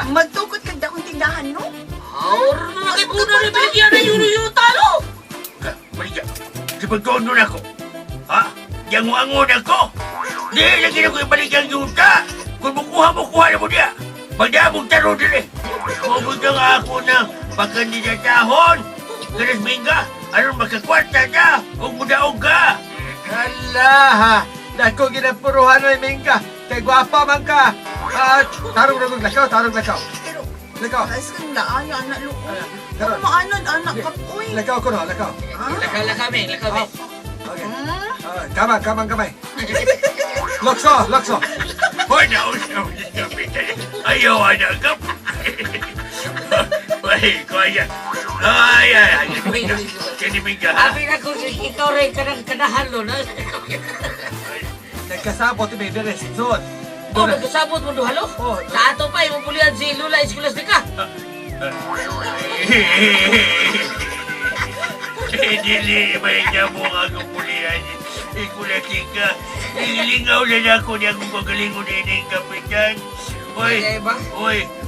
Magtukot kag dakong tindahan, no? Aur na kay puno ni binigyan na yung talo. Balikan. Sa pagtuon ako. Ha? Yango-angon ako. Di, lagi na ko ibalik ang yuta. Kung mukuha na mo niya. Magdamog taro din eh. Pumunta nga ako ng pagkandidatahon. Ganas Minga, anong makakwarta na? Kung mudaog ka. Hala ha! Dako ginapuruhan mo Mingga. Kay gwapa man ka. Tarong rugog lakaw, tarong lakaw. Pero, Lakaw. ayos kang laaya, anak lo. Karon. Ako maanad, anak ka, uy. Lakaw ko no, lakaw. Lakami. Okay. Kamay. Lokso. Hoy, nausaw niya kapitan. Ayaw, anak ka. Ay, kaya. Ay, Kini Minga. Abi na ko ikaw rin kanahalo na. Nagkasabot may deres. Sud. O, nagkasabot mo duhalo? Oh. Sa ato pa, imupulihan si Lula Escolastica. Dili, may niya mo nga kupulihan. Escolastica. Ilingaw na ako niya kung magalingon din yung kapitan.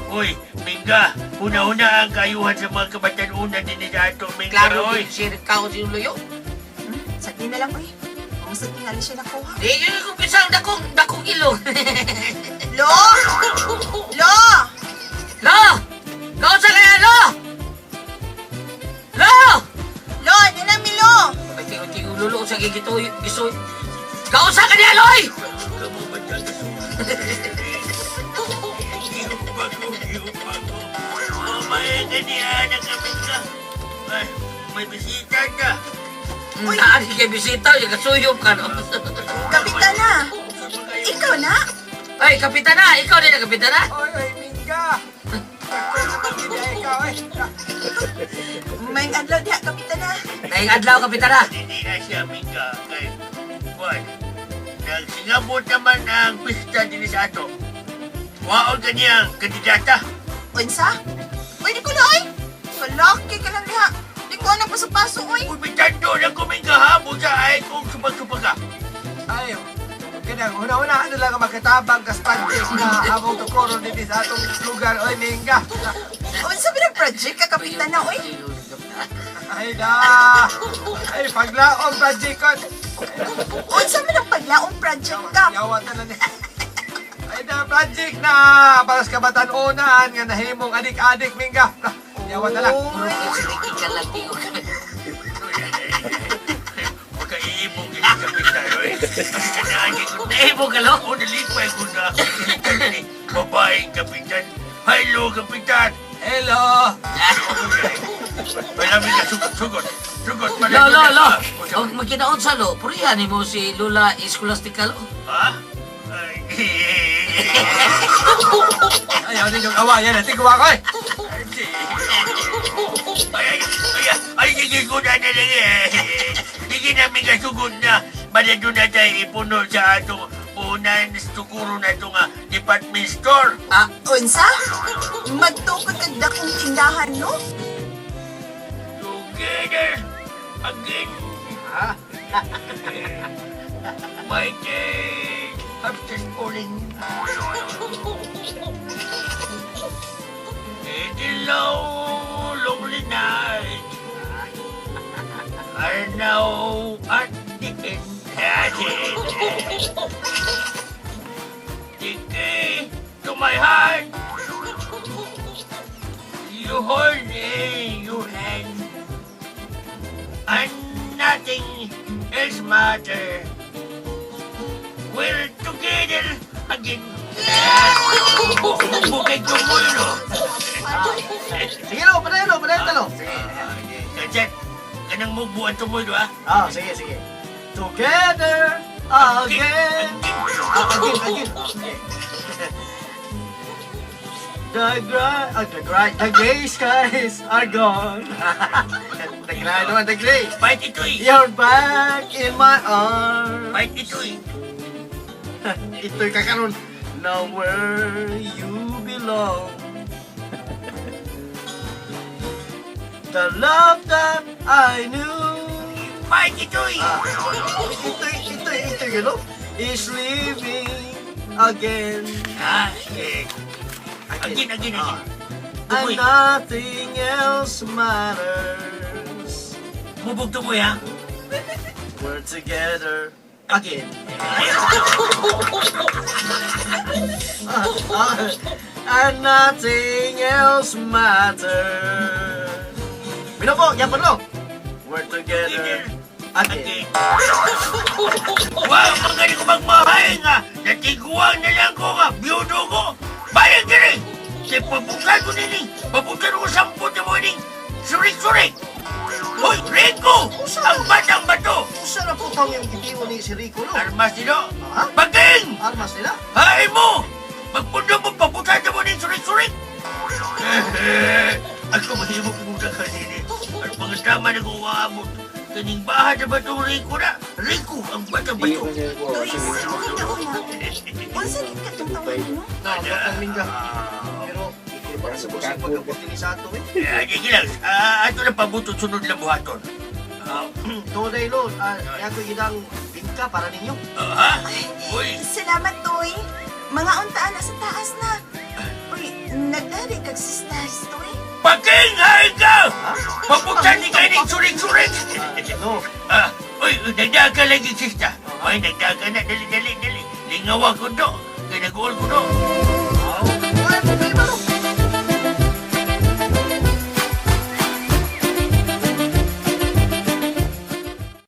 Oy, Minga, una-una ang kayuhan sa mga kabatanunan din sa ato, Minga, Klaro, oy. sirikaw si Luyo. Sagdi na lang, uy. Ang sa tingali siya nakuha. Di, yun kung pisang dakong ilong. Lo! Lo! Lo! Lo sa kaya, Lo! Lo! Lo! Ano na, Milo? Pati lulo sa gisoy. Kausa ka niya, Loy! Mamaya ganyan ang Minga. Ay, may bisita ka. Naan kay bisita, yung kasuyop ka, no? Kapitana! Ikaw na? Ay, kapitana! Ikaw din ang kapitana? Oy, Mingga. Ako naman hindi ikaw eh. May adlaw diha, kapitana. Daing adlaw, kapitana. Hindi na siya, Minga. Kay, boy, nagsingabot naman ang pista din sa ato. Waon kanyang kandidata. Unsa? Uy, di ko na, oy. Malaki ka lang diha. Di ko na paso-paso, uy. Uy, bitando na ko, Minga, ha? Busa ay kung supag-supag ka. Ayaw. Kanang una-una lang ang makatabang kaspantik na among tukoro dito sa atong lugar. Oy, Mingga. Unsa ba ng project ka, kapitana, uy? Ay da! Ay, paglaong projecton. Unsa ba ng paglaong project ka? Yawa na lang. Ay da, project na para sa kabatanunan nga nahimong adik-adik, Mingga. Yawa na lang. Uy. Sige ka lang, tiyo. Magkaiibong din ang kapitan, oy. Naibog ka, Lo? O, nalipay ko na. Babaeng kapitan. Hello, kapitan. Hello! Wala, Minga, sugot. Lo. Huwag magkinaon sa Lo. Purihan mo si Lula Escolastica, Lo. Ha? Ayaw ninyong awayan. Tigwa ko eh. Ay, hindi ko na eh. Hindi namin kasugod na malado na tayo ipuno sa atong unan stukuro na ito nga department store. Unsa? Magtukot kag dakong tindahan, no? Together again. My day after schooling. It's a low, lonely night. I know at the end. The key to my heart. You hold in your hand. And nothing else matter. We're together again. Bukay ko mo yun, oh. Sige lo, padayon talo. Kajat, kanang mubuan to mo, ha? Sige. Together again. Again. The gray skies are gone. The gray. Fight ito, eh. You're back in my arms. Fight ito, eh. Ito'y kakaroon. Now where you belong. The love that I knew. Fight ito, eh. Ito'y gano'n. Is living again. Sige. Again. And Tukoy, nothing else matters. bubog tukoy ha. We're together again. And nothing else matters. Binoko, yapon mo. We're together again. Wow, magaling ko magmahay nga. Natiguan na lang ko nga. Biyudo ko. Bayan ka rin. Kasi pabukan ko nini. Pabukan ko 10 na mo ning. Surik-surik. Hoy, Rico! Ang batang bato. Usa na po tao yung gitiwo ni si Rico, no? Armas nilo. Ha? Baging! Armas nila? Hay mo! Magpundo mo, pabukan na mo ning surik-surik. Ako mahimok muna ka nini. Ang mga tama na kong aabot. Kaning baha na bato, Rico na. Rico, ang batang bato. Toy, sige na una. Unsa gid ka tong tawag mo? Batang mingga. Pero, para sa busang pagkaputi ni Sato, eh. Sige lang. Ato na pabuto sunod lang buhaton. Tunay, Lord. Ako gidang bingka para ninyo. Ha? Uy, Salamat, Toy. Mga untaan na sa taas na. Uy, nagdari kag sisters, Toy. Paking! Hay ka! Pabutan ni kayo ng surik-surik! No. Uy, nagdaga lagi, sista. Ay, nagdaga na. Dali. Lingawa ko do. Kaya nag-uol ko do. Ay,